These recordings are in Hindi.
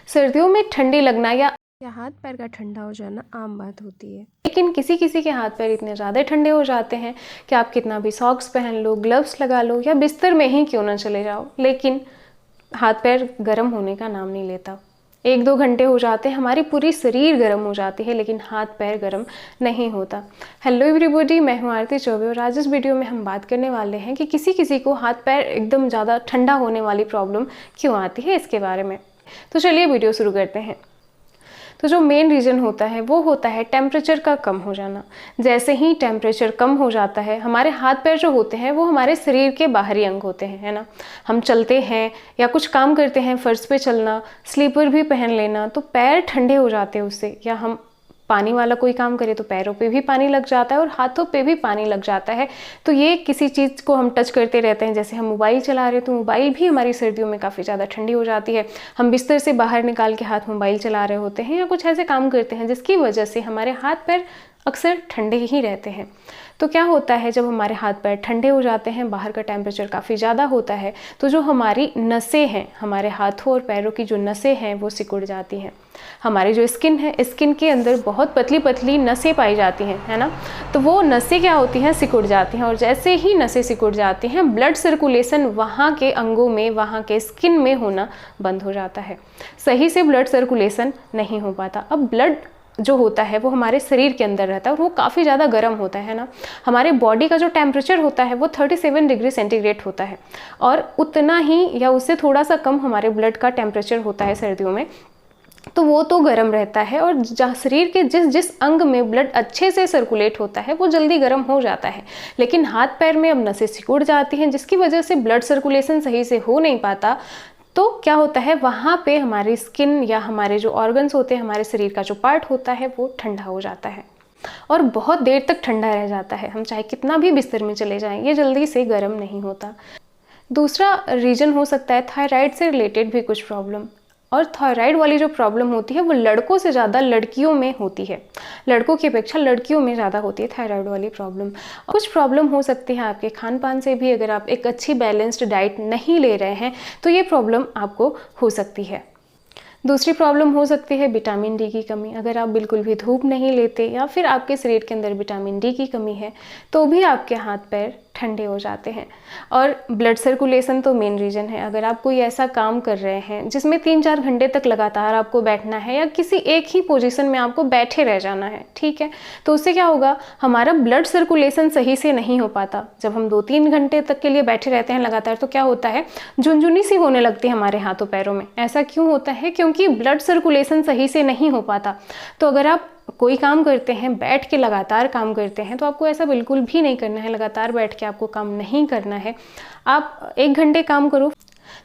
सर्दियों में ठंडी लगना या हाथ पैर का ठंडा हो जाना आम बात होती है, लेकिन किसी किसी के हाथ पैर इतने ज़्यादा ठंडे हो जाते हैं कि आप कितना भी सॉक्स पहन लो, ग्लव्स लगा लो या बिस्तर में ही क्यों ना चले जाओ, लेकिन हाथ पैर गर्म होने का नाम नहीं लेता। 1-2 घंटे हो जाते हैं, हमारी पूरी शरीर गर्म हो जाती है, लेकिन हाथ पैर गर्म नहीं होता। हेलो एवरीबॉडी, मैं हूँ आरती चौबे और आज इस वीडियो में हम बात करने वाले हैं कि किसी किसी को हाथ पैर एकदम ज़्यादा ठंडा होने वाली प्रॉब्लम क्यों आती है, इसके बारे में। तो चलिए वीडियो शुरू करते हैं। तो जो मेन रीज़न होता है वो होता है टेम्परेचर का कम हो जाना। जैसे ही टेम्परेचर कम हो जाता है, हमारे हाथ पैर जो होते हैं वो हमारे शरीर के बाहरी अंग होते हैं, है ना। हम चलते हैं या कुछ काम करते हैं, फर्श पे चलना, स्लीपर भी पहन लेना, तो पैर ठंडे हो जाते हैं उससे। या हम पानी वाला कोई काम करें तो पैरों पे भी पानी लग जाता है और हाथों पे भी पानी लग जाता है। तो ये किसी चीज़ को हम टच करते रहते हैं, जैसे हम मोबाइल चला रहे हैं तो मोबाइल भी हमारी सर्दियों में काफ़ी ज़्यादा ठंडी हो जाती है। हम बिस्तर से बाहर निकाल के हाथ मोबाइल चला रहे होते हैं या कुछ ऐसे काम करते हैं जिसकी वजह से हमारे हाथ पैर अक्सर ठंडे ही रहते हैं। तो क्या होता है, जब हमारे हाथ पैर ठंडे हो जाते हैं, बाहर का टेम्परेचर काफ़ी ज़्यादा होता है, तो जो हमारी नसें हैं, हमारे हाथों और पैरों की जो नसें हैं वो सिकुड़ जाती हैं। हमारी जो स्किन है, स्किन के अंदर बहुत पतली पतली नसें पाई जाती हैं, है ना। तो वो नसें क्या होती हैं, सिकुड़ जाती हैं, और जैसे ही नसें सिकुड़ जाती हैं, ब्लड सर्कुलेशन वहाँ के अंगों में, वहाँ के स्किन में होना बंद हो जाता है। सही से ब्लड सर्कुलेशन नहीं हो पाता। अब ब्लड जो होता है वो हमारे शरीर के अंदर रहता है और वो काफ़ी ज़्यादा गर्म होता है ना। हमारे बॉडी का जो टेम्परेचर होता है वो 37 डिग्री सेंटीग्रेड होता है, और उतना ही या उससे थोड़ा सा कम हमारे ब्लड का टेम्परेचर होता है सर्दियों में। तो वो तो गर्म रहता है, और शरीर के जिस जिस अंग में ब्लड अच्छे से सर्कुलेट होता है वो जल्दी गर्म हो जाता है। लेकिन हाथ पैर में अब नसें सिकुड़ जाती हैं, जिसकी वजह से ब्लड सर्कुलेशन सही से हो नहीं पाता। तो क्या होता है, वहाँ पे हमारी स्किन या हमारे जो ऑर्गन्स होते हैं, हमारे शरीर का जो पार्ट होता है वो ठंडा हो जाता है और बहुत देर तक ठंडा रह जाता है। हम चाहे कितना भी बिस्तर में चले जाएं, ये जल्दी से गर्म नहीं होता। दूसरा रीज़न हो सकता है थायराइड से रिलेटेड भी कुछ प्रॉब्लम। और थायराइड वाली जो प्रॉब्लम होती है वो लड़कों से ज़्यादा लड़कियों में होती है। लड़कों की अपेक्षा लड़कियों में ज़्यादा होती है थायराइड वाली प्रॉब्लम। कुछ प्रॉब्लम हो सकती है आपके खान पान से भी। अगर आप एक अच्छी बैलेंस्ड डाइट नहीं ले रहे हैं तो ये प्रॉब्लम आपको हो सकती है। दूसरी प्रॉब्लम हो सकती है विटामिन डी की कमी। अगर आप बिल्कुल भी धूप नहीं लेते या फिर आपके शरीर के अंदर विटामिन डी की कमी है तो भी आपके हाथ पैर ठंडे हो जाते हैं। और ब्लड सर्कुलेशन तो मेन रीज़न है। अगर आप कोई ऐसा काम कर रहे हैं जिसमें 3-4 घंटे तक लगातार आपको बैठना है या किसी एक ही पोजीशन में आपको बैठे रह जाना है, ठीक है, तो उससे क्या होगा, हमारा ब्लड सर्कुलेशन सही से नहीं हो पाता। जब हम 2-3 घंटे तक के लिए बैठे रहते हैं लगातार तो क्या होता है, झुनझुनी सी होने लगती है हमारे हाथों पैरों में। ऐसा क्यों होता है, क्योंकि ब्लड सर्कुलेशन सही से नहीं हो पाता। तो अगर आप कोई काम करते हैं, बैठ के लगातार काम करते हैं, तो आपको ऐसा बिल्कुल भी नहीं करना है। लगातार बैठ के आपको काम नहीं करना है। आप 1 घंटे काम करो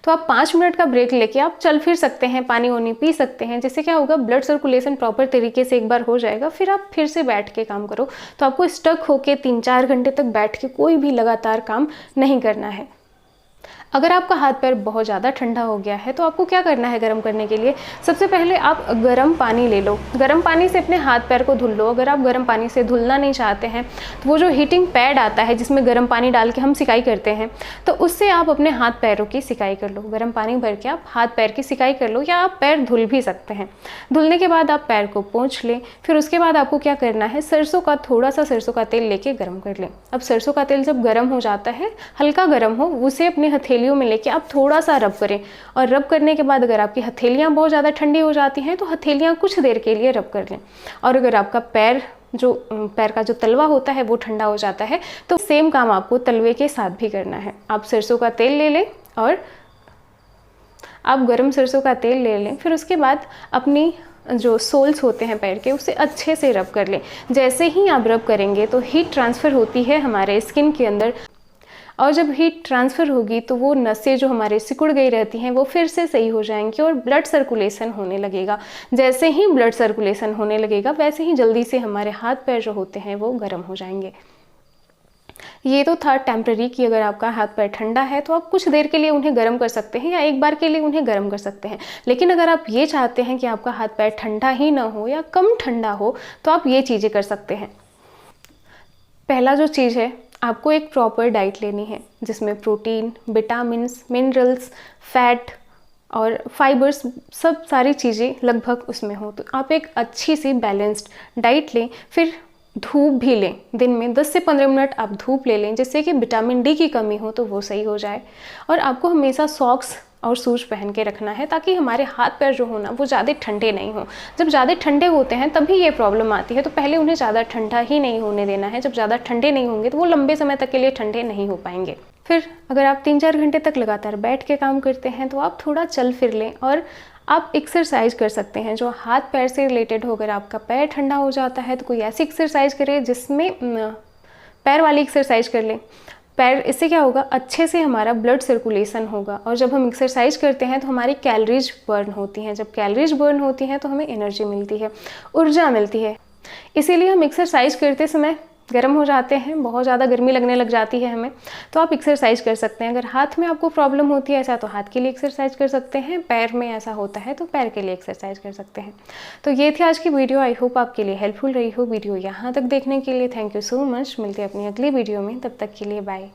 तो आप 5 मिनट का ब्रेक लेके आप चल फिर सकते हैं, पानी वानी पी सकते हैं, जिससे क्या होगा, ब्लड सर्कुलेशन प्रॉपर तरीके से एक बार हो जाएगा। फिर आप फिर से बैठ के काम करो। तो आपको स्टक होके 3-4 घंटे तक बैठ के कोई भी लगातार काम नहीं करना है। अगर आपका हाथ पैर बहुत ज़्यादा ठंडा हो गया है तो आपको क्या करना है गर्म करने के लिए। सबसे पहले आप गर्म पानी ले लो, गर्म पानी से अपने हाथ पैर को धुल लो। अगर आप गर्म पानी से धुलना नहीं चाहते हैं तो वो जो हीटिंग पैड आता है जिसमें गर्म पानी डाल के हम सिकाई करते हैं, तो उससे आप अपने हाथ पैरों की सिकाई कर लो। गर्म पानी भर के आप हाथ पैर की सिकाई कर लो, या आप पैर धुल भी सकते हैं। धुलने के बाद आप पैर को पोंछ लें। फिर उसके बाद आपको क्या करना है, थोड़ा सा सरसों का तेल लेके गर्म कर लें। अब सरसों का तेल जब गर्म हो जाता है, हल्का गर्म हो, उसे अपने हथेलियों में लेके आप थोड़ा सा रब करें। और रब करने के बाद अगर आपकी हथेलियां बहुत ज़्यादा ठंडी हो जाती हैं तो हथेलियां कुछ देर के लिए रब कर लें। और अगर आपका पैर का जो तलवा होता है वो ठंडा हो जाता है तो सेम काम आपको तलवे के साथ भी करना है। आप सरसों का तेल ले लें और आप गर्म सरसों का तेल ले लें। फिर उसके बाद अपनी जो सोल्स होते हैं पैर के, उसे अच्छे से रब कर लें। जैसे ही आप रब करेंगे तो हीट ट्रांसफ़र होती है हमारे स्किन के अंदर, और जब हीट ट्रांसफ़र होगी तो वो नसें जो हमारे सिकुड़ गई रहती हैं वो फिर से सही हो जाएंगी और ब्लड सर्कुलेशन होने लगेगा। जैसे ही ब्लड सर्कुलेशन होने लगेगा वैसे ही जल्दी से हमारे हाथ पैर जो होते हैं वो गर्म हो जाएंगे। ये तो था टेम्प्रेरी कि अगर आपका हाथ पैर ठंडा है तो आप कुछ देर के लिए उन्हें गर्म कर सकते हैं या एक बार के लिए उन्हें गर्म कर सकते हैं। लेकिन अगर आप ये चाहते हैं कि आपका हाथ पैर ठंडा ही ना हो या कम ठंडा हो तो आप ये चीज़ें कर सकते हैं। पहला जो चीज़ है, आपको एक प्रॉपर डाइट लेनी है जिसमें प्रोटीन, विटामिन्स, मिनरल्स, फैट और फाइबर्स, सब सारी चीज़ें लगभग उसमें हो। तो आप एक अच्छी सी बैलेंस्ड डाइट लें, फिर धूप भी लें। दिन में 10 से 15 मिनट आप धूप ले लें, जिससे कि विटामिन डी की कमी हो तो वो सही हो जाए। और आपको हमेशा सॉक्स और शूज़ पहन के रखना है, ताकि हमारे हाथ पैर जो हो ना वो ज़्यादा ठंडे नहीं हो। जब ज़्यादा ठंडे होते हैं तभी ये प्रॉब्लम आती है, तो पहले उन्हें ज़्यादा ठंडा ही नहीं होने देना है। जब ज़्यादा ठंडे नहीं होंगे तो वो लंबे समय तक के लिए ठंडे नहीं हो पाएंगे। फिर अगर आप 3-4 घंटे तक लगातार बैठ के काम करते हैं तो आप थोड़ा चल फिर लें, और आप एक्सरसाइज कर सकते हैं जो हाथ पैर से रिलेटेड हो। अगर आपका पैर ठंडा हो जाता है तो कोई ऐसी एक्सरसाइज करें जिसमें पैर वाली एक्सरसाइज कर लें। पैर, इससे क्या होगा, अच्छे से हमारा ब्लड सर्कुलेशन होगा। और जब हम एक्सरसाइज करते हैं तो हमारी कैलोरीज बर्न होती हैं। जब कैलोरीज बर्न होती हैं तो हमें एनर्जी मिलती है, ऊर्जा मिलती है। इसीलिए हम एक्सरसाइज करते समय गर्म हो जाते हैं, बहुत ज़्यादा गर्मी लगने लग जाती है हमें, तो आप एक्सरसाइज कर सकते हैं। अगर हाथ में आपको प्रॉब्लम होती है ऐसा, तो हाथ के लिए एक्सरसाइज कर सकते हैं। पैर में ऐसा होता है तो पैर के लिए एक्सरसाइज कर सकते हैं। तो ये थी आज की वीडियो। आई होप आपके लिए हेल्पफुल रही हो। वीडियो यहाँ तक देखने के लिए थैंक यू सो मच। मिलते हैं अपनी अगली वीडियो में, तब तक के लिए बाय।